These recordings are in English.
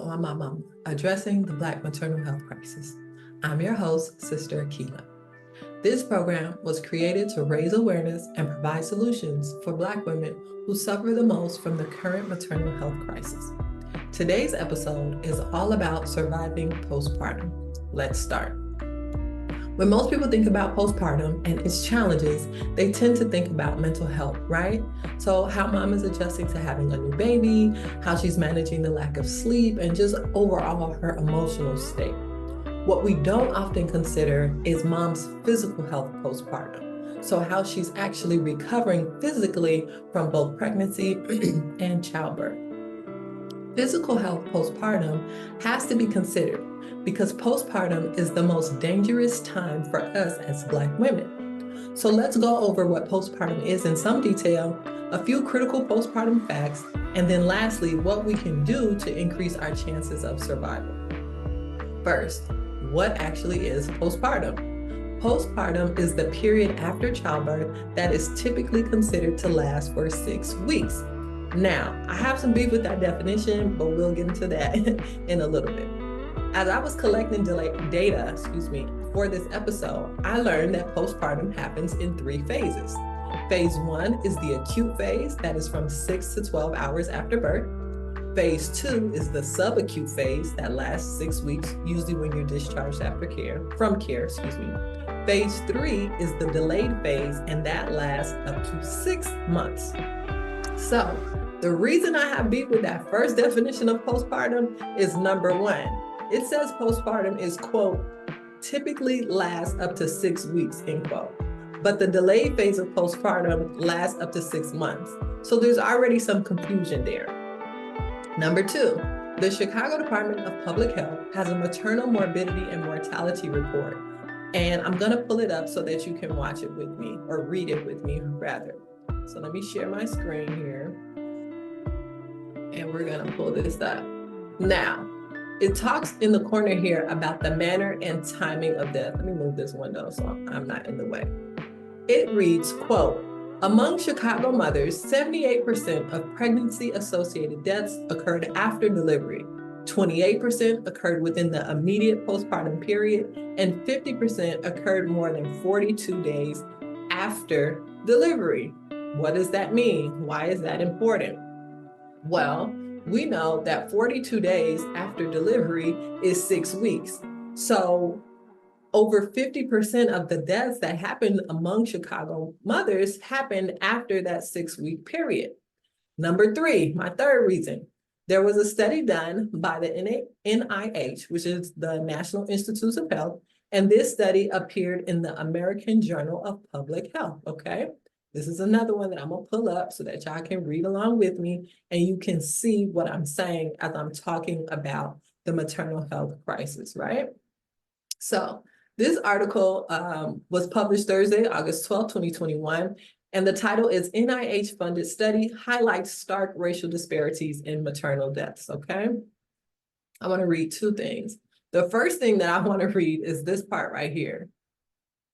on My Mama, addressing the Black maternal health crisis. I'm your host, Sister Akila. This program was created to raise awareness and provide solutions for Black women who suffer the most from the current maternal health crisis. Today's episode is all about surviving postpartum. Let's start. When most people think about postpartum and its challenges, they tend to think about mental health, right? So how mom is adjusting to having a new baby, how she's managing the lack of sleep, and just overall her emotional state. What we don't often consider is mom's physical health postpartum. So how she's actually recovering physically from both pregnancy and childbirth. Physical health postpartum has to be considered because postpartum is the most dangerous time for us as Black women. So let's go over what postpartum is in some detail, a few critical postpartum facts, and then lastly, what we can do to increase our chances of survival. First, what actually is postpartum? Postpartum is the period after childbirth that is typically considered to last for 6 weeks. Now, I have some beef with that definition, but we'll get into that in a little bit. As I was collecting data for this episode, I learned that postpartum happens in 3 phases. Phase 1 is the acute phase that is from 6 to 12 hours after birth. Phase 2 is the subacute phase that lasts 6 weeks, usually when you're discharged from care. Phase 3 is the delayed phase, and that lasts up to 6 months. So the reason I have beef with that first definition of postpartum is number 1. It says postpartum is, quote, typically lasts up to 6 weeks, end quote. But the delayed phase of postpartum lasts up to 6 months. So there's already some confusion there. Number 2, the Chicago Department of Public Health has a maternal morbidity and mortality report. And I'm gonna pull it up so that you can watch it with me, or read it with me rather. So let me share my screen here. And we're gonna pull this up. Now, it talks in the corner here about the manner and timing of death. Let me move this window so I'm not in the way. It reads, quote, among Chicago mothers, 78% of pregnancy-associated deaths occurred after delivery. 28% occurred within the immediate postpartum period, and 50% occurred more than 42 days after delivery. What does that mean? Why is that important? Well, we know that 42 days after delivery is 6 weeks. So over 50% of the deaths that happened among Chicago mothers happened after that 6-week period. Number 3, my third reason, there was a study done by the NIH, which is the National Institutes of Health, and this study appeared in the American Journal of Public Health, okay? This is another one that I'm gonna pull up so that y'all can read along with me and you can see what I'm saying as I'm talking about the maternal health crisis, right? So this article was published Thursday, August 12, 2021, and the title is NIH-funded study highlights stark racial disparities in maternal deaths, okay? I wanna read 2 things. The first thing that I wanna read is this part right here.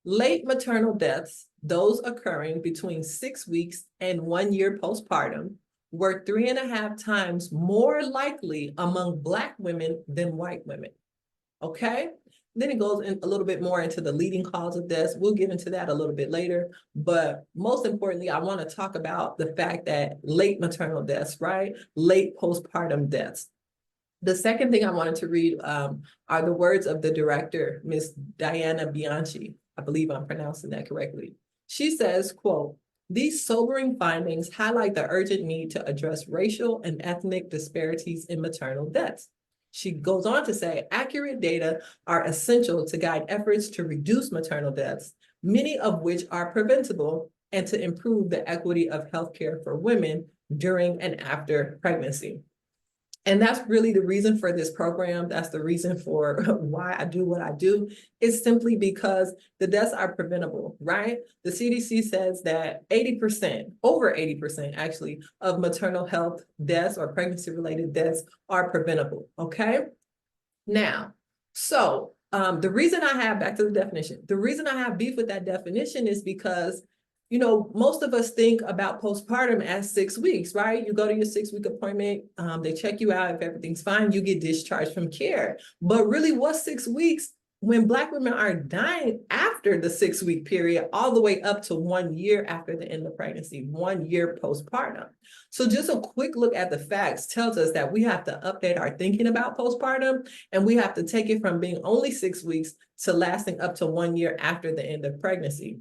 Late maternal deaths, those occurring between 6 weeks and 1 year postpartum, were 3.5 times more likely among Black women than white women, okay? Then it goes in a little bit more into the leading cause of deaths. We'll get into that a little bit later. But most importantly, I want to talk about the fact that late maternal deaths, right? Late postpartum deaths. The second thing I wanted to read are the words of the director, Ms. Diana Bianchi. I believe I'm pronouncing that correctly. She says, quote, these sobering findings highlight the urgent need to address racial and ethnic disparities in maternal deaths. She goes on to say, accurate data are essential to guide efforts to reduce maternal deaths, many of which are preventable, and to improve the equity of healthcare for women during and after pregnancy. And that's really the reason for this program. That's the reason for why I do what I do. It's simply because the deaths are preventable, right? The CDC says that 80%, over 80% actually, of maternal health deaths or pregnancy-related deaths are preventable, okay? Now, so the reason I have, back to the definition, the reason I have beef with that definition is because most of us think about postpartum as 6 weeks, right? You go to your 6-week appointment, they check you out. If everything's fine, you get discharged from care. But really, what's 6 weeks when Black women are dying after the 6-week period, all the way up to 1 year after the end of pregnancy, 1 year postpartum? So just a quick look at the facts tells us that we have to update our thinking about postpartum, and we have to take it from being only 6 weeks to lasting up to 1 year after the end of pregnancy.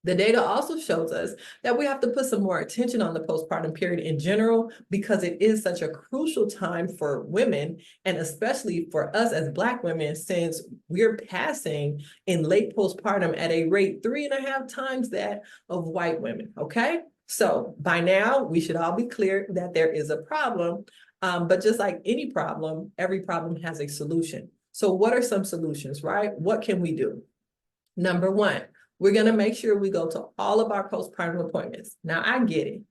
The data also shows us that we have to put some more attention on the postpartum period in general, because it is such a crucial time for women, and especially for us as Black women, since we're passing in late postpartum at a rate 3.5 times that of white women, okay? So by now, we should all be clear that there is a problem, but just like any problem, every problem has a solution. So what are some solutions, right? What can we do? Number one, we're going to make sure we go to all of our postpartum appointments. Now, I get it.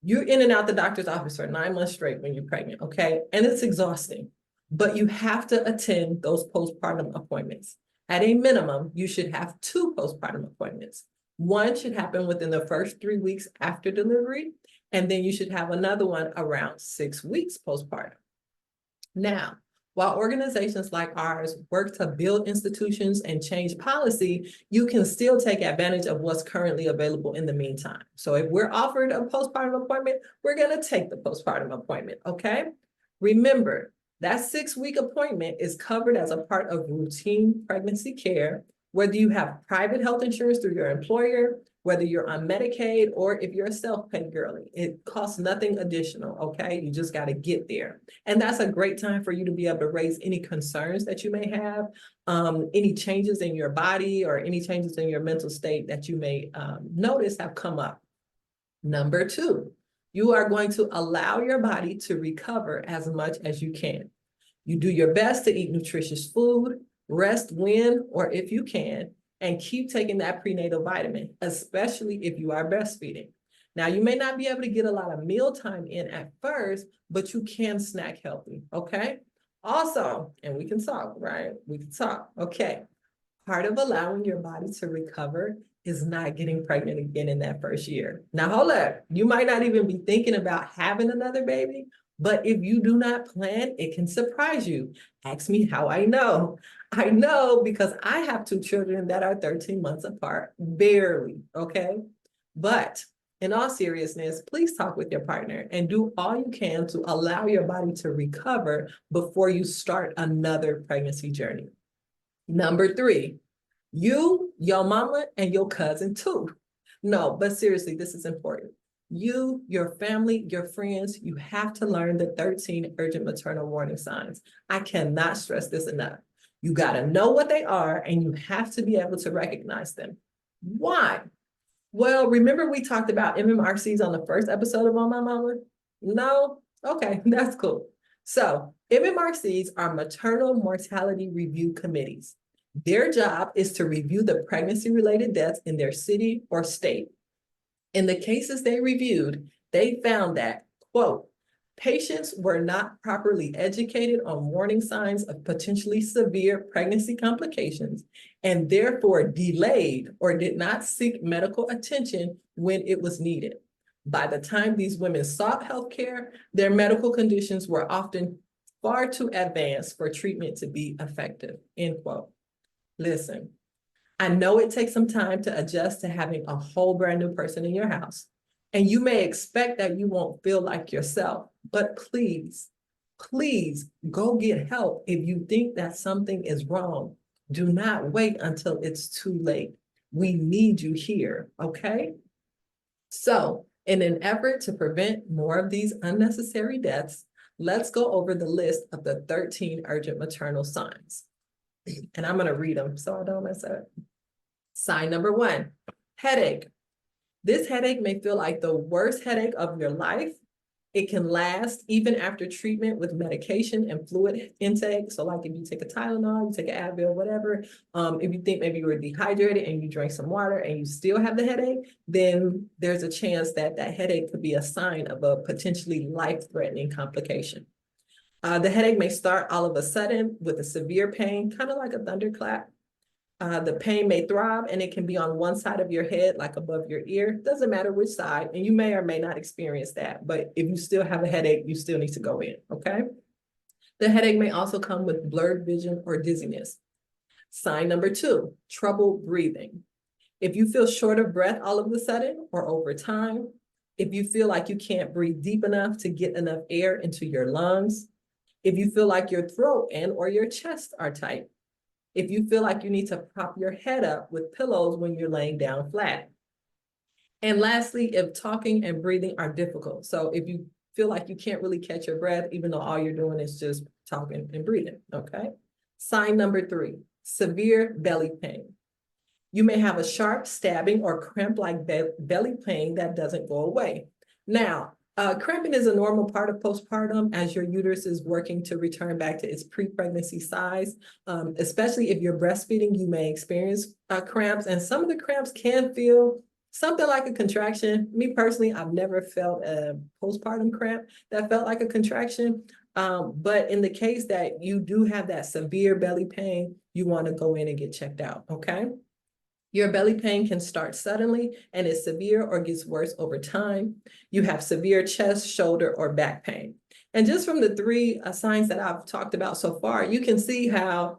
You're in and out the doctor's office for 9 months straight when you're pregnant, okay? And it's exhausting, but you have to attend those postpartum appointments. At a minimum, you should have 2 postpartum appointments. One should happen within the first 3 weeks after delivery, and then you should have another one around 6 weeks postpartum. Now, while organizations like ours work to build institutions and change policy, you can still take advantage of what's currently available in the meantime. So if we're offered a postpartum appointment, we're going to take the postpartum appointment, okay? Remember, that 6-week appointment is covered as a part of routine pregnancy care, whether you have private health insurance through your employer, whether you're on Medicaid, or if you're a self-pay girly. It costs nothing additional, okay? You just got to get there. And that's a great time for you to be able to raise any concerns that you may have, any changes in your body or any changes in your mental state that you may notice have come up. Number 2, you are going to allow your body to recover as much as you can. You do your best to eat nutritious food, rest when or if you can, and keep taking that prenatal vitamin, especially if you are breastfeeding. Now, you may not be able to get a lot of mealtime in at first, but you can snack healthy, okay? Also, and we can talk, right? We can talk, okay. Part of allowing your body to recover is not getting pregnant again in that first year. Now, hold up. You might not even be thinking about having another baby, but if you do not plan, it can surprise you. Ask me how I know. I know because I have 2 children that are 13 months apart, barely, okay? But in all seriousness, please talk with your partner and do all you can to allow your body to recover before you start another pregnancy journey. Number 3, you, your mama, and your cousin too. No, but seriously, this is important. You, your family, your friends, you have to learn the 13 urgent maternal warning signs. I cannot stress this enough. You got to know what they are, and you have to be able to recognize them. Why? Well, remember we talked about MMRCs on the first episode of On My Mama? No? Okay, that's cool. So MMRCs are maternal mortality review committees. Their job is to review the pregnancy-related deaths in their city or state. In the cases they reviewed, they found that, quote, patients were not properly educated on warning signs of potentially severe pregnancy complications and therefore delayed or did not seek medical attention when it was needed. By the time these women sought healthcare, their medical conditions were often far too advanced for treatment to be effective, end quote. Listen, I know it takes some time to adjust to having a whole brand new person in your house, and you may expect that you won't feel like yourself, but please, please go get help if you think that something is wrong. Do not wait until it's too late. We need you here, okay? So, in an effort to prevent more of these unnecessary deaths, let's go over the list of the 13 urgent maternal signs. And I'm going to read them so I don't mess up. Sign number 1, headache. This headache may feel like the worst headache of your life. It can last even after treatment with medication and fluid intake. So like if you take a Tylenol, you take an Advil, whatever, if you think maybe you were dehydrated and you drank some water and you still have the headache, then there's a chance that that headache could be a sign of a potentially life-threatening complication. The headache may start all of a sudden with a severe pain, kind of like a thunderclap. The pain may throb and it can be on one side of your head, like above your ear. Doesn't matter which side, and you may or may not experience that. But if you still have a headache, you still need to go in, okay? The headache may also come with blurred vision or dizziness. Sign number 2, trouble breathing. If you feel short of breath all of a sudden or over time, if you feel like you can't breathe deep enough to get enough air into your lungs, if you feel like your throat and or your chest are tight, if you feel like you need to prop your head up with pillows when you're laying down flat. And lastly, if talking and breathing are difficult. So if you feel like you can't really catch your breath, even though all you're doing is just talking and breathing, okay? Sign number 3, severe belly pain. You may have a sharp stabbing or cramp-like belly pain that doesn't go away. Now, cramping is a normal part of postpartum as your uterus is working to return back to its pre-pregnancy size. Especially if you're breastfeeding, you may experience cramps, and some of the cramps can feel something like a contraction. Me personally, I've never felt a postpartum cramp that felt like a contraction. But in the case that you do have that severe belly pain, you want to go in and get checked out, okay? Your belly pain can start suddenly and is severe or gets worse over time. You have severe chest, shoulder, or back pain. And just from the 3 signs that I've talked about so far, you can see how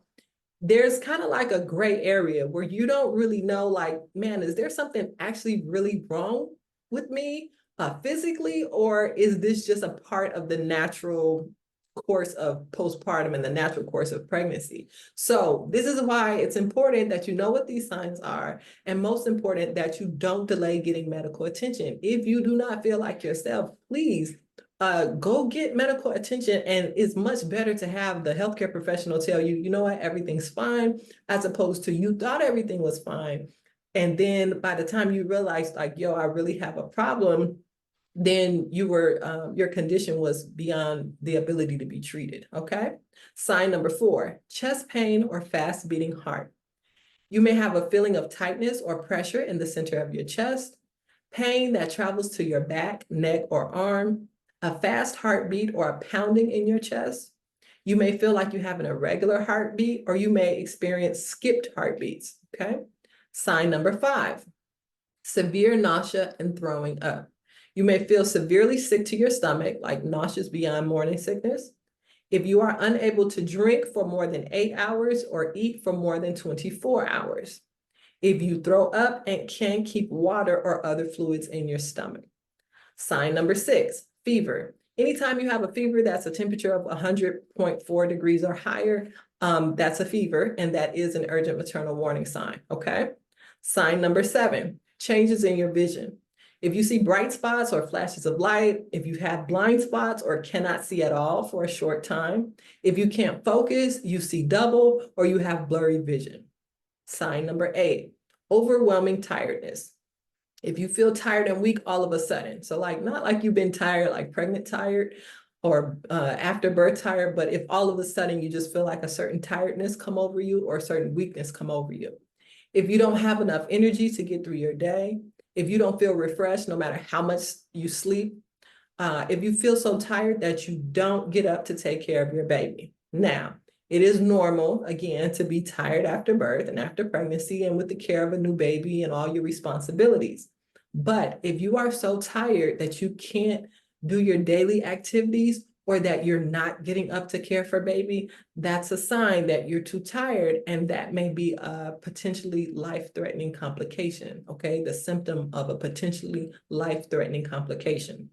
there's kind of like a gray area where you don't really know, like, man, is there something actually really wrong with me physically, or is this just a part of the natural course of postpartum and the natural course of pregnancy? So this is why it's important that you know what these signs are, and most important, that you don't delay getting medical attention. If you do not feel like yourself, please go get medical attention. And it's much better to have the healthcare professional tell you, you know what, everything's fine, as opposed to you thought everything was fine. And then by the time you realize, like, yo, I really have a problem, then your condition was beyond the ability to be treated, okay? Sign number 4, chest pain or fast beating heart. You may have a feeling of tightness or pressure in the center of your chest, pain that travels to your back, neck, or arm, a fast heartbeat or a pounding in your chest. You may feel like you have an irregular heartbeat, or you may experience skipped heartbeats, okay? Sign number 5, severe nausea and throwing up. You may feel severely sick to your stomach, like nauseous beyond morning sickness. If you are unable to drink for more than 8 hours or eat for more than 24 hours. If you throw up and can't keep water or other fluids in your stomach. Sign number 6, fever. Anytime you have a fever that's a temperature of 100.4 degrees or higher, that's a fever, and that is an urgent maternal warning sign, okay? Sign number 7, changes in your vision. If you see bright spots or flashes of light, if you have blind spots or cannot see at all for a short time, if you can't focus, you see double, or you have blurry vision. Sign number 8, overwhelming tiredness. If you feel tired and weak all of a sudden, so like not like you've been tired, like pregnant tired or after birth tired, but if all of a sudden you just feel like a certain tiredness come over you or a certain weakness come over you. If you don't have enough energy to get through your day, if you don't feel refreshed no matter how much you sleep, if you feel so tired that you don't get up to take care of your baby. Now, it is normal, again, to be tired after birth and after pregnancy and with the care of a new baby and all your responsibilities. But if you are so tired that you can't do your daily activities, or that you're not getting up to care for baby, that's a sign that you're too tired, and that may be a potentially life-threatening complication, okay? The symptom of a potentially life-threatening complication.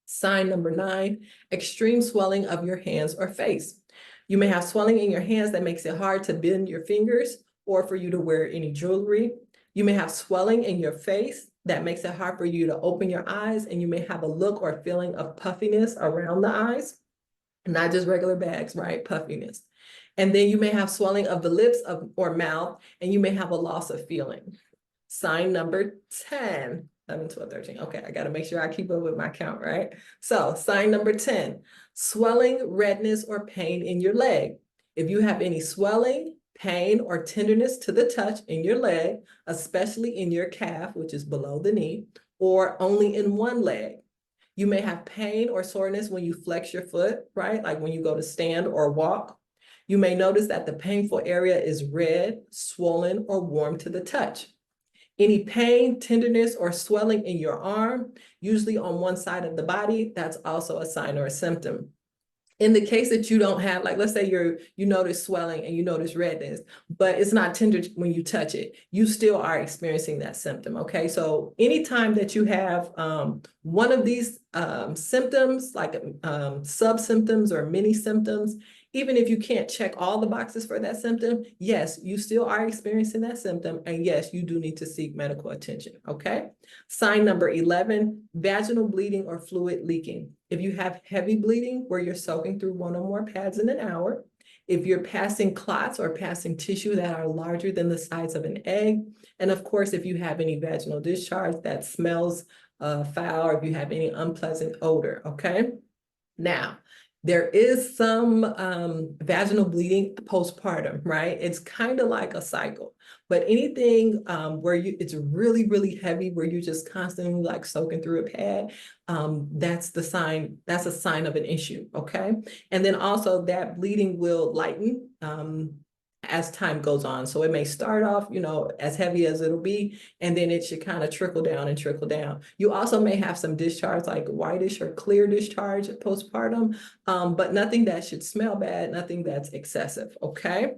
Sign number 9, extreme swelling of your hands or face. You may have swelling in your hands that makes it hard to bend your fingers or for you to wear any jewelry. You may have swelling in your face that makes it hard for you to open your eyes, and you may have a look or feeling of puffiness around the eyes, not just regular bags, right? Puffiness. And then you may have swelling of the lips or mouth, and you may have a loss of feeling. Sign number 10, 11, 12, 13. Okay, I got to make sure I keep up with my count, right? So sign number 10, swelling, redness, or pain in your leg. If you have any swelling, pain, or tenderness to the touch in your leg, especially in your calf, which is below the knee, or only in one leg. You may have pain or soreness when you flex your foot, right? Like when you go to stand or walk. You may notice that the painful area is red, swollen, or warm to the touch. Any pain, tenderness, or swelling in your arm, usually on one side of the body, that's also a sign or a symptom. In the case that you don't have, like, let's say you notice swelling and you notice redness, but it's not tender when you touch it, you still are experiencing that symptom, okay? So anytime that you have one of these symptoms, like sub-symptoms or mini symptoms, even if you can't check all the boxes for that symptom, yes, you still are experiencing that symptom, and yes, you do need to seek medical attention, okay? Sign number 11, vaginal bleeding or fluid leaking. If you have heavy bleeding where you're soaking through one or more pads in an hour, if you're passing clots or passing tissue that are larger than the size of an egg, and of course, if you have any vaginal discharge that smells foul, or if you have any unpleasant odor, okay? Now, there is some vaginal bleeding postpartum, right? It's kind of like a cycle, but anything where it's really, really heavy, where you're just constantly like soaking through a pad, that's a sign of an issue, okay? And then also that bleeding will lighten as time goes on. So it may start off, as heavy as it'll be, and then it should kind of trickle down and trickle down. You also may have some discharge, like whitish or clear discharge postpartum, but nothing that should smell bad, nothing that's excessive, okay?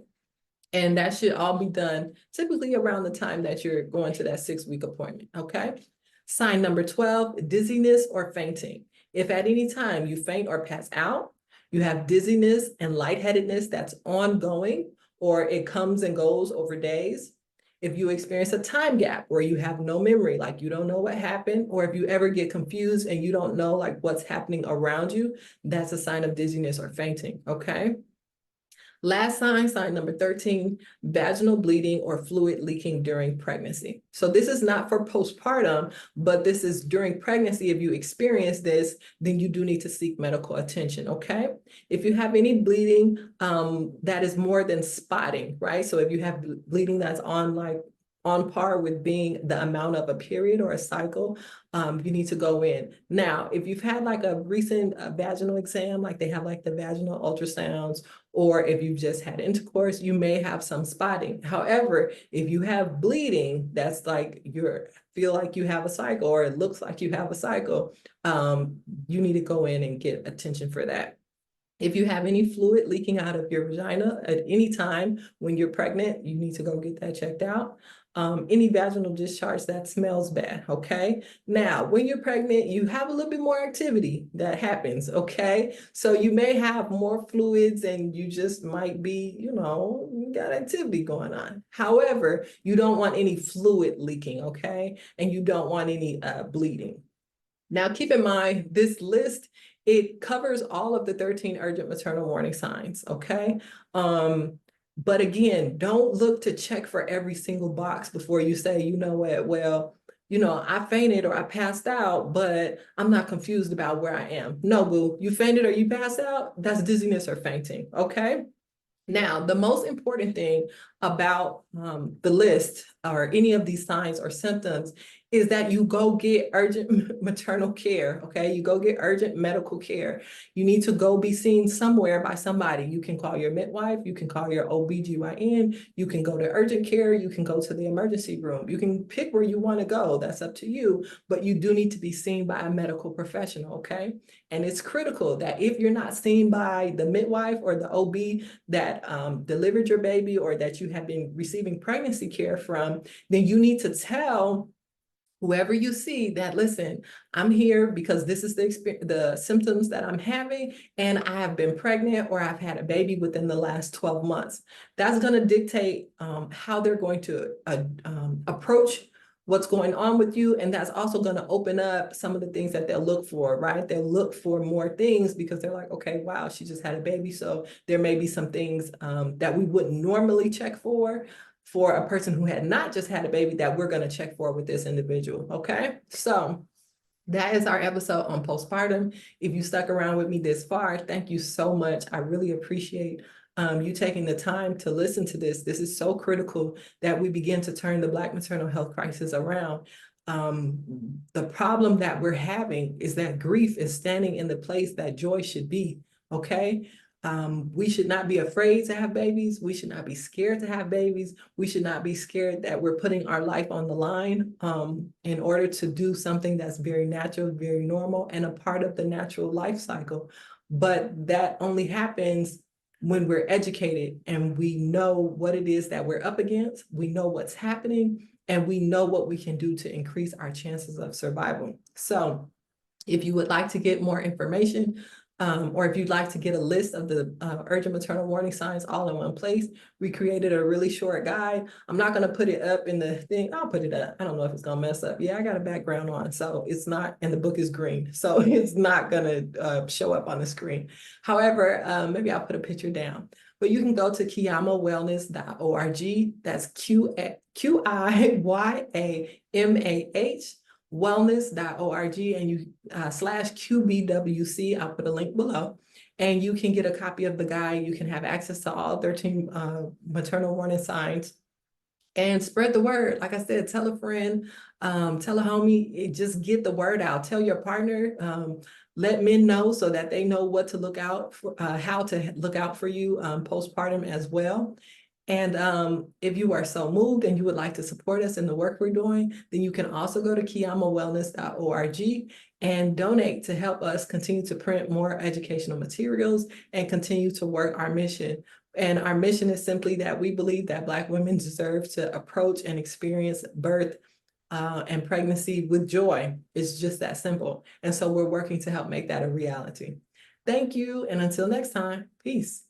And that should all be done typically around the time that you're going to that 6-week appointment, okay? Sign number 12, dizziness or fainting. If at any time you faint or pass out, you have dizziness and lightheadedness that's ongoing, or it comes and goes over days. If you experience a time gap where you have no memory, like you don't know what happened, or if you ever get confused and you don't know like what's happening around you, that's a sign of dizziness or fainting, okay? Last sign number 13, vaginal bleeding or fluid leaking during pregnancy. So this is not for postpartum, but this is during pregnancy. If you experience this, then you do need to seek medical attention, okay? If you have any bleeding that is more than spotting, right? So if you have bleeding that's on par with being the amount of a period or a cycle, you need to go in. Now, if you've had like a recent vaginal exam, like they have like the vaginal ultrasounds, or if you've just had intercourse, you may have some spotting. However, if you have bleeding, that's like feel like you have a cycle, or it looks like you have a cycle, you need to go in and get attention for that. If you have any fluid leaking out of your vagina at any time when you're pregnant, you need to go get that checked out. Any vaginal discharge that smells bad, okay? Now, when you're pregnant, you have a little bit more activity that happens, okay? So you may have more fluids and you just might be, you got activity going on. However, you don't want any fluid leaking, okay? And you don't want any bleeding. Now, keep in mind, this list, it covers all of the 13 urgent maternal warning signs, okay? But again, don't look to check for every single box before you say, you know what, well, I fainted or I passed out, but I'm not confused about where I am. No, boo, you fainted or you passed out, that's dizziness or fainting, okay? Now, the most important thing about the list or any of these signs or symptoms is that you go get urgent maternal care, okay? You go get urgent medical care. You need to go be seen somewhere by somebody. You can call your midwife, you can call your OBGYN, you can go to urgent care, you can go to the emergency room. You can pick where you want to go, that's up to you, but you do need to be seen by a medical professional, okay? And it's critical that if you're not seen by the midwife or the OB that delivered your baby or that you have been receiving pregnancy care from, then you need to tell whoever you see that, listen, I'm here because this is the symptoms that I'm having, and I have been pregnant or I've had a baby within the last 12 months. That's going to dictate how they're going to approach what's going on with you. And that's also going to open up some of the things that they'll look for, right? They'll look for more things because they're like, okay, wow, she just had a baby. So there may be some things that we wouldn't normally check for a person who had not just had a baby that we're going to check for with this individual, okay? So that is our episode on postpartum. If you stuck around with me this far, thank you so much. I really appreciate you taking the time to listen to this. This is so critical that we begin to turn the Black maternal health crisis around. The problem that we're having is that grief is standing in the place that joy should be, okay? We should not be afraid to have babies. We should not be scared to have babies. We should not be scared that we're putting our life on the line in order to do something that's very natural, very normal, and a part of the natural life cycle. But that only happens when we're educated and we know what it is that we're up against, we know what's happening, and we know what we can do to increase our chances of survival. So if you would like to get more information, or if you'd like to get a list of the urgent maternal warning signs all in one place, we created a really short guide. I'm not going to put it up in the thing. I'll put it up. I don't know if it's going to mess up. Yeah, I got a background on, so it's not, and the book is green, so it's not going to show up on the screen. However, maybe I'll put a picture down. But you can go to QIYamah.org. That's QIYAMAH wellness.org, and you /QBWC. I'll put a link below, and you can get a copy of the guide. You can have access to all 13 maternal warning signs and spread the word. Like I said, tell a friend, tell a homie, just get the word out. Tell your partner, let men know so that they know what to look out for, how to look out for you postpartum as well. And if you are so moved and you would like to support us in the work we're doing, then you can also go to QIYamahWellness.org and donate to help us continue to print more educational materials and continue to work our mission. And our mission is simply that we believe that Black women deserve to approach and experience birth and pregnancy with joy. It's just that simple. And so we're working to help make that a reality. Thank you. And until next time, peace.